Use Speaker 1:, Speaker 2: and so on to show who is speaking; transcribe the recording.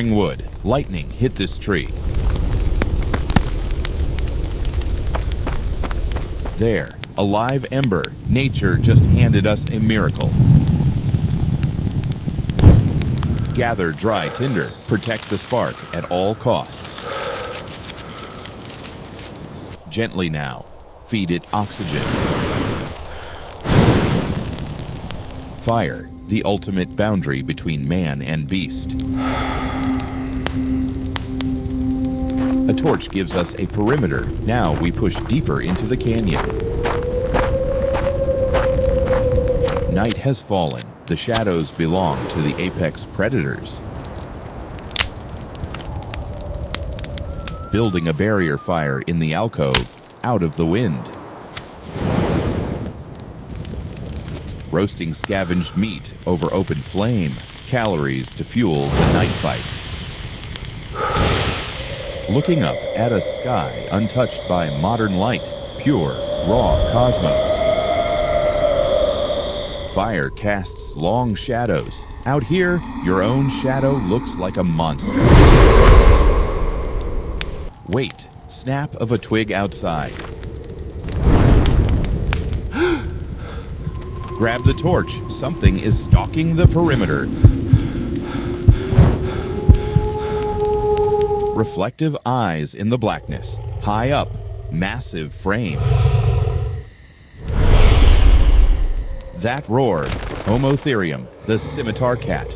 Speaker 1: Clearing wood, lightning hit this tree. There, a live ember. Nature just handed us a miracle. Gather dry tinder. Protect the spark at all costs. Gently now. Feed it oxygen. Fire, the ultimate boundary between man and beast. A torch gives us a perimeter. Now we push deeper into the canyon. Night has fallen. The shadows belong to the apex predators. Building a barrier fire in the alcove, out of the wind. Roasting scavenged meat over open flame, calories to fuel the night fight. Looking up at a sky untouched by modern light, pure, raw cosmos. Fire casts long shadows. Out here, your own shadow looks like a monster. Wait, snap of a twig outside. Grab the torch. Something is stalking the perimeter. Reflective eyes in the blackness. High up, massive frame. That roar, Homotherium, the scimitar cat.